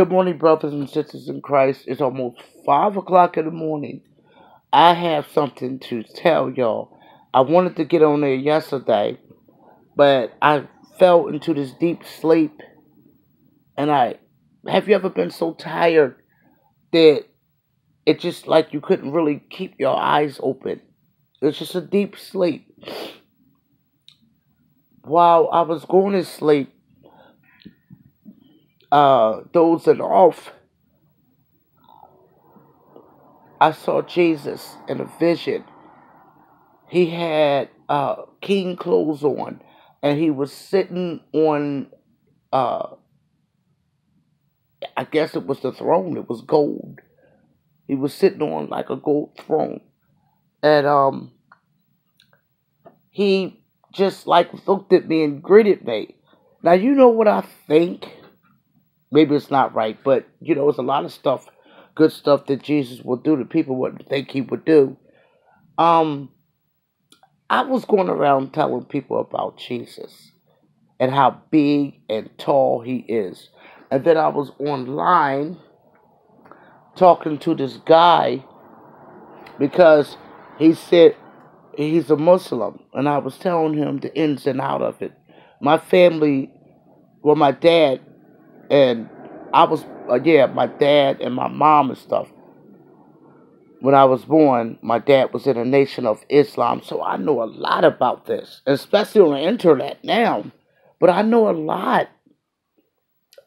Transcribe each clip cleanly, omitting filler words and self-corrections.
Good morning, brothers and sisters in Christ. It's almost 5 o'clock in the morning. I have something to tell y'all. I wanted to get on there yesterday, but I fell into this deep sleep. And have you ever been so tired that it just like you couldn't really keep your eyes open? It's just a deep sleep. While I was going to sleep, dozing off, I saw Jesus in a vision. He had king clothes on, and he was sitting on, uh, I guess it was the throne. It was gold. He was sitting on like a gold throne, and he just like looked at me and greeted me. Now you know what I think. Maybe it's not right, but it's a lot of stuff, good stuff that Jesus will do that people wouldn't think he would do. Um, I was going around telling people about Jesus and how big and tall he is. And then I was online talking to this guy because he said he's a Muslim. And I was telling him the ins and out of it. My family, well, my dad and my dad and my mom and stuff. When I was born, my dad was in a nation of Islam, so I know a lot about this, especially on the internet now. But I know a lot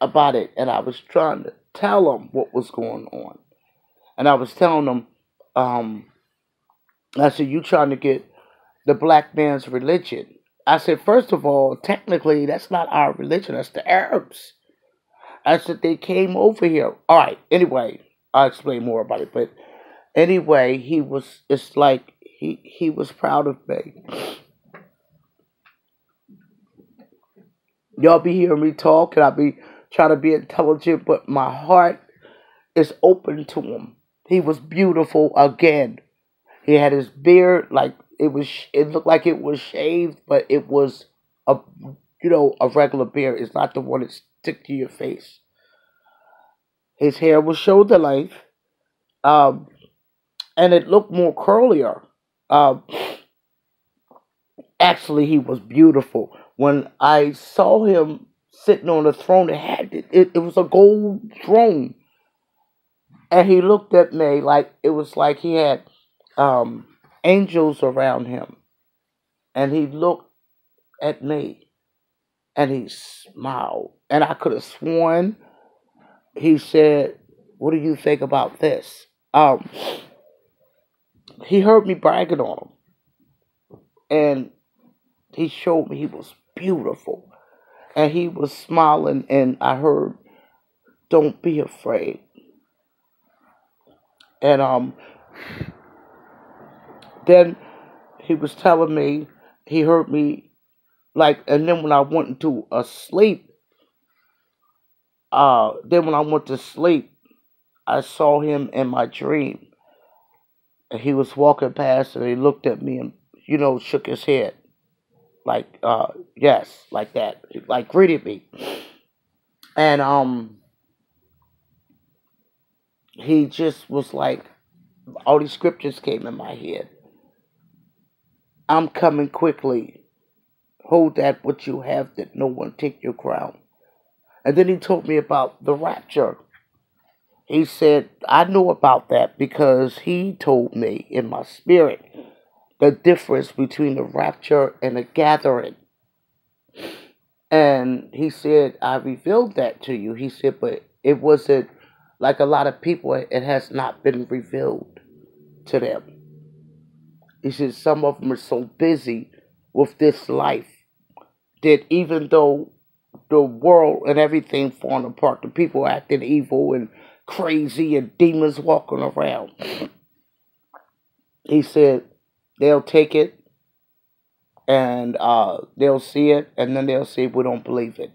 about it, and I was trying to tell them what was going on. And I was telling them, um, I said, you trying to get the black man's religion. I said, first of all, technically, that's not our religion, that's the Arabs. I said, they came over here. All right, anyway, I'll explain more about it, but anyway, it's like he was proud of me. Y'all be hearing me talk and I be trying to be intelligent, but my heart is open to him. He was beautiful again. He had his beard like it looked like it was shaved, but it was a a regular beard. It's not the one that stick to your face. His hair was shoulder length. Um and it looked more curlier. Um Actually, he was beautiful. When I saw him sitting on the throne, it was a gold throne, and he looked at me like it was like he had um, angels around him, and he looked at me and he smiled, and I could have sworn he said, "What do you think about this?" He heard me bragging on him, and he showed me he was beautiful. And he was smiling, and I heard, "Don't be afraid." And then he was telling me he heard me like, and then when I went into a sleep, then when I went to sleep, I saw him in my dream, and he was walking past, and he looked at me and shook his head like, yes, like that, like greeted me, and he just was like, all these scriptures came in my head. I'm coming quickly. Hold that what you have, that no one take your crown. And then he told me about the rapture. He said, I know about that because he told me in my spirit the difference between the rapture and the gathering. And he said, I revealed that to you. He said, but it wasn't like a lot of people, it has not been revealed to them. He said, some of them are so busy with this life that even though the world and everything falling apart, the people acting evil and crazy and demons walking around, he said they'll take it and they'll see it, and then they'll say we don't believe it.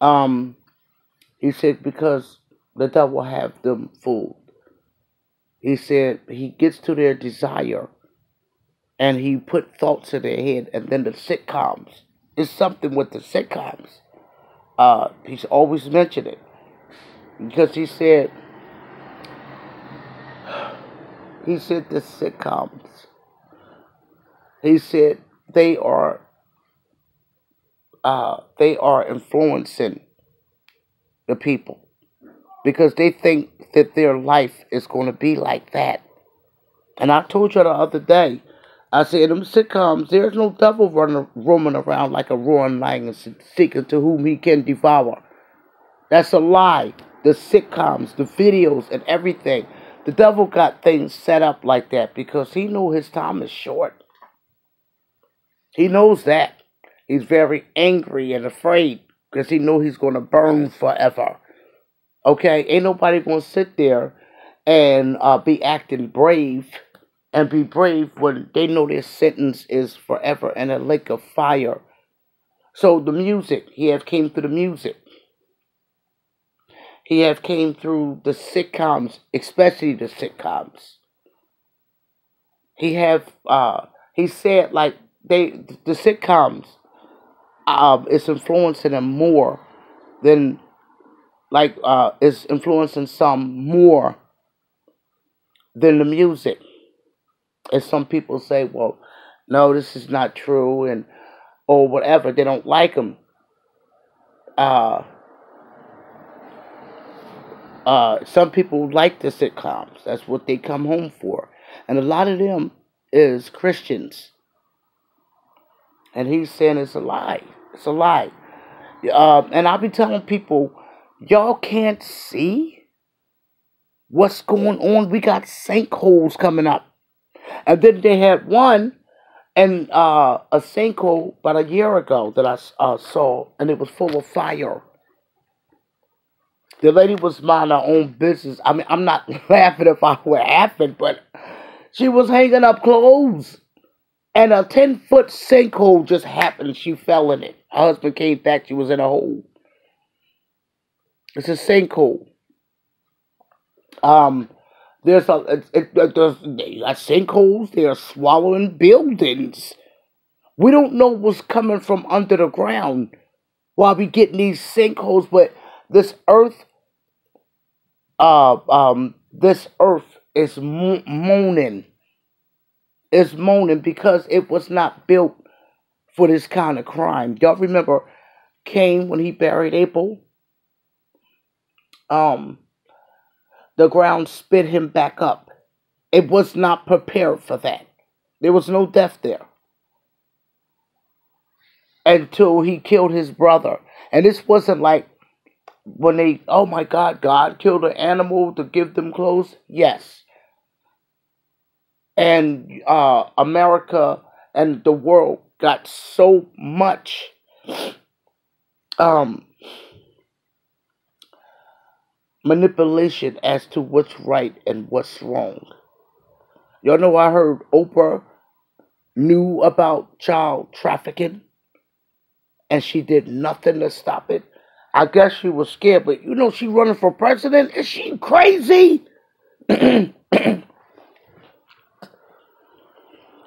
Um, he said because the devil have them fooled. He said he gets to their desire and he put thoughts in their head, and then the sitcoms. It's something with the sitcoms. He's always mentioned it because he said the sitcoms. He said they are they are influencing the people because they think that their life is going to be like that. And I told you the other day, I said, in them sitcoms, there's no devil roaming around like a roaring lion seeking to whom he can devour. That's a lie. The sitcoms, the videos, and everything. The devil got things set up like that because he knows his time is short. He knows that. He's very angry and afraid because he knows he's going to burn forever. Okay? Ain't nobody going to sit there and be acting brave and be brave when they know their sentence is forever in a lake of fire. So the music, he have came through the music. He have came through the sitcoms, especially the sitcoms. He have he said like the sitcoms is influencing him more than like is influencing some more than the music. And some people say, well, no, this is not true, and or whatever. They don't like him. Uh, some people like the sitcoms. That's what they come home for. And a lot of them is Christians. And he's saying it's a lie. It's a lie. And I'll be telling people, y'all can't see what's going on. We got sinkholes coming up. And then they had one and a sinkhole about a year ago that I saw, and it was full of fire. The lady was minding her own business. I mean, I'm not laughing if I were laughing, but she was hanging up clothes. And a 10-foot sinkhole just happened. She fell in it. Her husband came back. She was in a hole. It's a sinkhole. There's sinkholes. They're swallowing buildings. We don't know what's coming from under the ground while we getting these sinkholes. But this earth, this earth is moaning. It's moaning because it was not built for this kind of crime. Y'all remember Cain when he buried Abel? The ground spit him back up. It was not prepared for that. There was no death there until he killed his brother. And this wasn't like when they, oh my God killed an animal to give them clothes. Yes. And America and the world got so much manipulation as to what's right and what's wrong. Y'all know I heard Oprah knew about child trafficking and she did nothing to stop it. I guess she was scared, but you know she running for president? Is she crazy?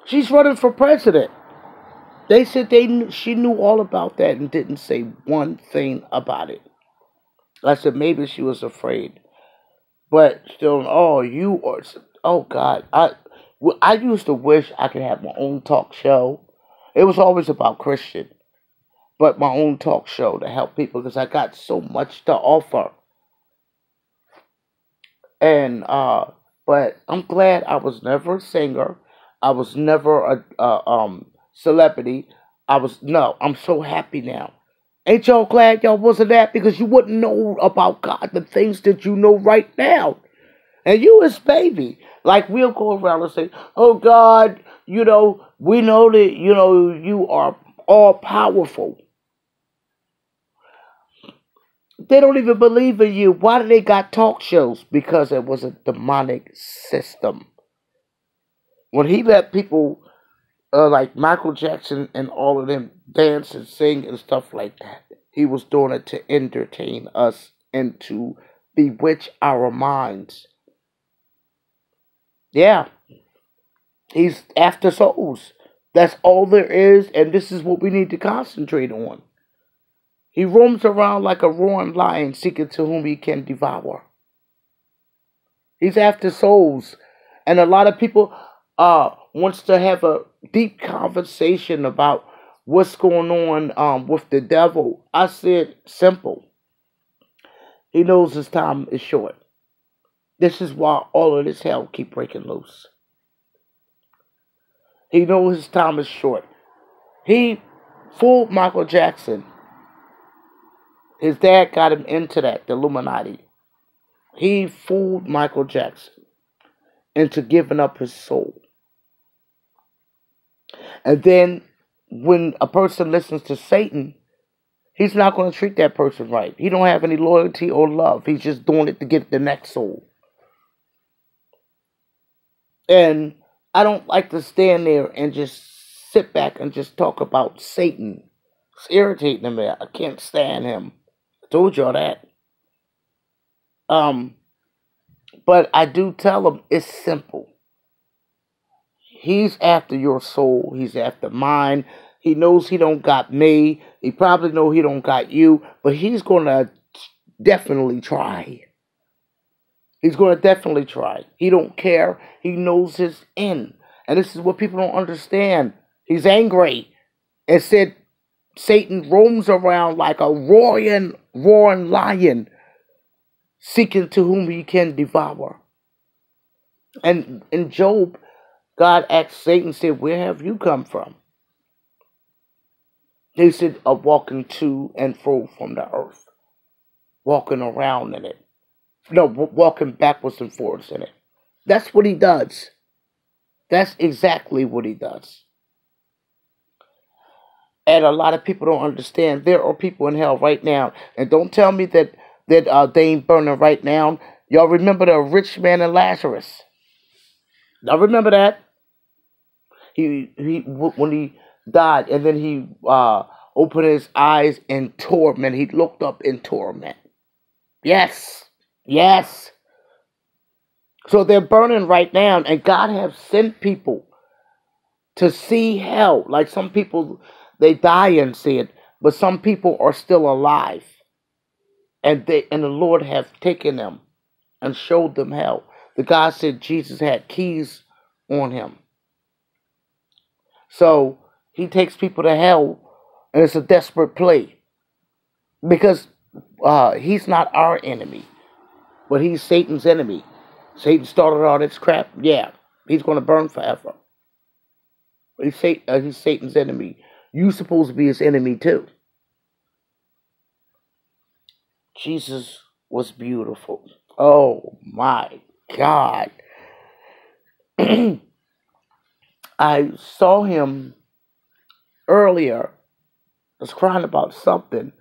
She's running for president. They said she knew all about that and didn't say one thing about it. I said maybe she was afraid, but still, oh God, I used to wish I could have my own talk show. It was always about Christian, but my own talk show to help people because I got so much to offer. And but I'm glad I was never a singer. I was never a celebrity. I'm so happy now. Ain't y'all glad y'all wasn't that? Because you wouldn't know about God, the things that you know right now. And you his baby. Like we'll go around and say, oh God, we know that, you are all powerful. They don't even believe in you. Why do they got talk shows? Because it was a demonic system. When he let people like Michael Jackson and all of them dance and sing and stuff like that, he was doing it to entertain us and to bewitch our minds. Yeah, he's after souls. That's all there is, and this is what we need to concentrate on. He roams around like a roaring lion, seeking to whom he can devour. He's after souls. And a lot of people wants to have a deep conversation about what's going on with the devil. I said simple. He knows his time is short. This is why all of this hell keep breaking loose. He knows his time is short. He fooled Michael Jackson. His dad got him into that, the Illuminati. He fooled Michael Jackson into giving up his soul. And then when a person listens to Satan, he's not going to treat that person right. He don't have any loyalty or love. He's just doing it to get the next soul. And I don't like to stand there and just sit back and just talk about Satan. It's irritating me. I can't stand him. I told y'all that. But I do tell him it's simple. He's after your soul. He's after mine. He knows he don't got me. He probably know he don't got you. But he's going to definitely try. He's going to definitely try. He don't care. He knows his end. And this is what people don't understand. He's angry. And said Satan roams around like a roaring lion, seeking to whom he can devour. And in Job, God asked Satan, said, where have you come from? He said, walking to and fro from the earth. Walking around in it. No, walking backwards and forwards in it. That's what he does. That's exactly what he does. And a lot of people don't understand. There are people in hell right now. And don't tell me that they ain't burning right now. Y'all remember the rich man and Lazarus? Y'all remember that? He when he died, and then he opened his eyes in torment. He looked up in torment. Yes. Yes. So they're burning right now, and God has sent people to see hell. Like some people, they die and see it, but some people are still alive. And the Lord have taken them and showed them hell. The guy said Jesus had keys on him. So he takes people to hell, and it's a desperate play. Because he's not our enemy, but he's Satan's enemy. Satan started all this crap. Yeah, he's going to burn forever. He's Satan's enemy. You're supposed to be his enemy too. Jesus was beautiful. Oh my God. I saw him earlier. I was crying about something,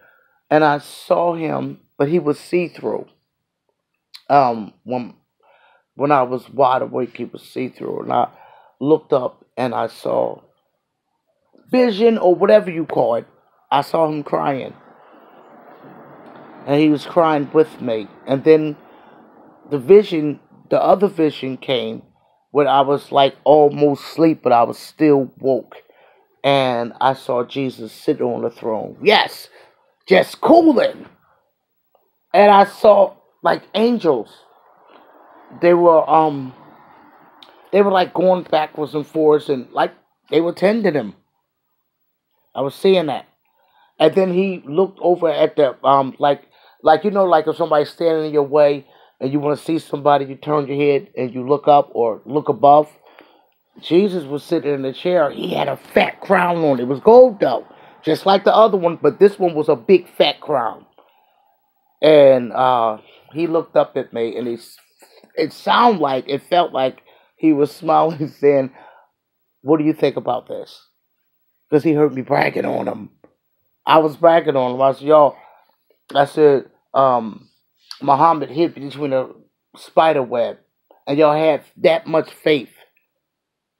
and I saw him, but he was see-through. When I was wide awake, he was see-through, and I looked up and I saw vision or whatever you call it. I saw him crying, and he was crying with me. And then the other vision came when I was like almost asleep, but I was still woke. And I saw Jesus sit on the throne. Yes, just cooling. And I saw like angels. They were like going backwards and forwards, and like they were tending him. I was seeing that. And then he looked over at the like you know, like if somebody's standing in your way and you want to see somebody, you turn your head and you look up or look above. Jesus was sitting in the chair. He had a fat crown on. It was gold though, just like the other one, but this one was a big fat crown. And he looked up at me, and it felt like he was smiling, saying, "What do you think about this?" Because he heard me bragging on him. I was bragging on him. I said, "Y'all," I said, Muhammad hid between a spider web, and y'all had that much faith.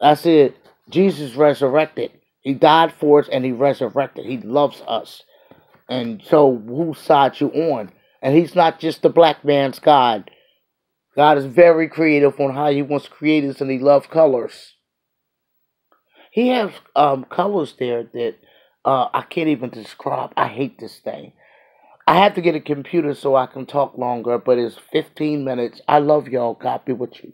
I said, Jesus resurrected. He died for us, and he resurrected. He loves us. And so, whose side you on? And he's not just the black man's God. God is very creative on how he wants to create us, and he loves colors. He has colors there that I can't even describe. I hate this thing. I have to get a computer so I can talk longer, but it's 15 minutes. I love y'all. God be with you.